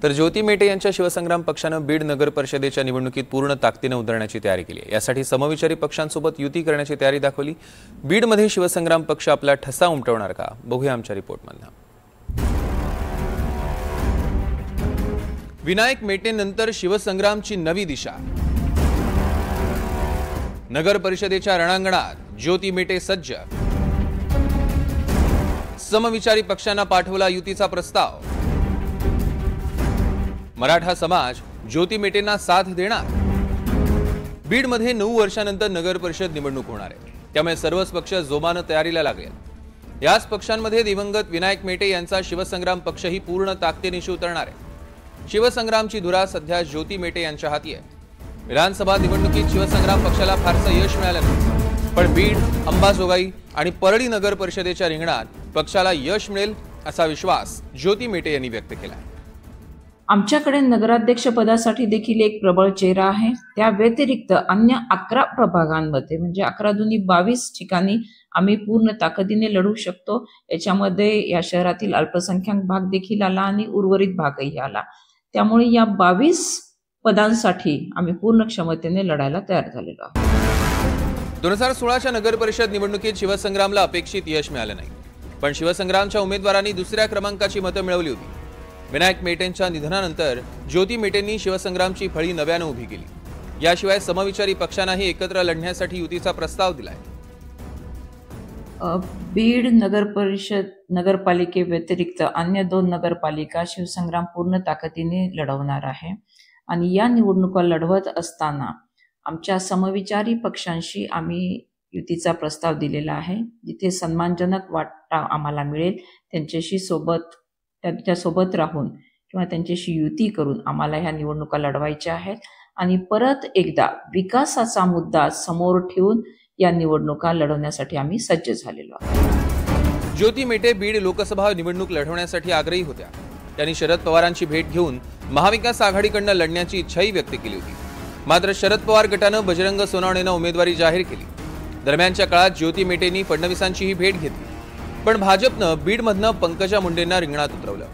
तर ज्योती मेटे यांच्या शिवसंग्राम पक्षानं बीड नगर परिषदेच्या निवडणुकीत पूर्ण ताकदीने उतरण्याची तयारी केली आहे। यासाठी समविचारी पक्षांसोबत युती करण्याची तयारी दाखवली। बीडमध्ये शिवसंग्राम पक्ष आपला ठसा उमटवणार का, बघूया आमच्या रिपोर्टमध्ये। विनायक मेटेनंतर शिवसंग्रामची नवी दिशा। नगर परिषदेच्या रणांगणात ज्योती मेटे सज्ज। समविचारी पक्षांना पाठवला युतीचा प्रस्ताव। मराठा समाज ज्योती मेटेंना साथ देणार। बीडमध्ये 9 वर्षांनंतर नगर परिषद निवडणूक होणार आहे, त्यामुळे सर्वच पक्ष जोमाने तयारीला लागले। याच पक्षांमध्ये दिवंगत विनायक मेटे यांचा शिवसंग्राम पक्षही पूर्ण ताकदीनिशी उतरणार आहे। शिवसंग्रामची धुरा सध्या ज्योती मेटे यांच्या हाती आहे। विधानसभा निवडणुकीत शिवसंग्राम पक्षाला फारसं यश मिळालं नाही, पण बीड, अंबाजोगाई आणि परळी नगर परिषदेच्या रिंगणात पक्षाला यश मिळेल असा विश्वास ज्योती मेटे यांनी व्यक्त केला आहे। आमच्याकडे नगराध्यक्ष पदासाठी देखील एक प्रबळ चेहरा आहे। त्या व्यतिरिक्त अन्य 11 प्रभागांमध्ये म्हणजे 11 दूनी 22 ठिकाणी आम्ही पूर्ण ताकदीने लढू शकतो। याच्यामध्ये या शहरातील अल्पसंख्याक भाग देखील आला आणि उर्वरित भागही आला, त्यामुळे या 22 पदांसाठी आम्ही पूर्ण क्षमतेने लढायला तयार झालेलो आहोत। 2016च्या नगर परिषद निवडणुकीत शिवसंग्रामला अपेक्षित यश मिळालं नाही, पण शिवसंग्रामच्या उमेदवारांनी दुसऱ्या क्रमांकाची मतं मिळवली होती। विनायक मेटेंच्या निधनानंतर ज्योती मेटेंनी शिवसंग्रामची फळी नव्याने उभी केली। याशिवाय समविचारी पक्षांनाही एकत्र लढण्यासाठी युतीचा प्रस्ताव दिलाय। बीड नगर परिषद नगरपालिके व्यतिरिक्त अन्य 2 नगरपालिका शिवसंग्राम पूर्ण ताकदीने लढवणार आहे आणि या निवडणुका लढवत असताना आमच्या समविचारी पक्षांशी आम्ही युतीचा प्रस्ताव दिलेला आहे। जिथे सन्मानजनक वाटा आम्हाला मिळेल त्यांच्यासोबत राहून किंवा त्यांच्याशी युती करून आम्हाला ह्या निवडणुका लढवायच्या आहेत आणि परत एकदा विकासाचा मुद्दा समोर ठेवून या निवडणुका लढवण्यासाठी आम्ही सज्ज झालेलो आहोत। ज्योती मेटे बीड लोकसभा निवडणूक लढवण्यासाठी आग्रही होत्या। त्यांनी शरद पवारांची भेट घेऊन महाविकास आघाडीकडून लढण्याची इच्छाही व्यक्त केली होती। मात्र शरद पवार गटानं बजरंग सोनवणेंना उमेदवारी जाहीर केली। दरम्यानच्या काळात ज्योती मेटेंनी फडणवीसांचीही भेट घेतली, पण भाजपनं बीडमधनं पंकजा मुंडेंना रिंगणात उतरवलं।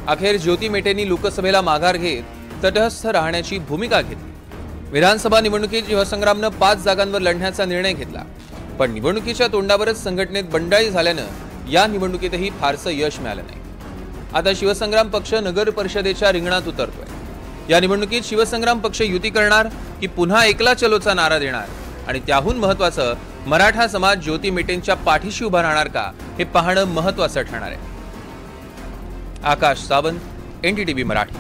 अखेर ज्योती मेटेंनी लोकसभेला माघार घेत तटस्थ राहण्याची भूमिका घेतली। विधानसभा निवडणुकीत शिवसंग्रामनं 5 जागांवर लढण्याचा निर्णय घेतला, पण निवडणुकीच्या तोंडावरच संघटनेत बंडाळी झाल्यानं या निवडणुकीतही फारसं यश मिळालं नाही। आता शिवसंग्राम पक्ष नगर परिषदेच्या रिंगणात उतरतोय। या निवडणुकीत शिवसंग्राम पक्ष युती करणार की पुन्हा एकला चलोचा नारा देणार, आणि त्याहून महत्त्वाचं मराठा समाज ज्योती मेटेंच्या पाठीशी उभा राहणार का, हे पाहणं महत्त्वाचं ठरणार आहे। आकाश सावंत, NDTV मराठी।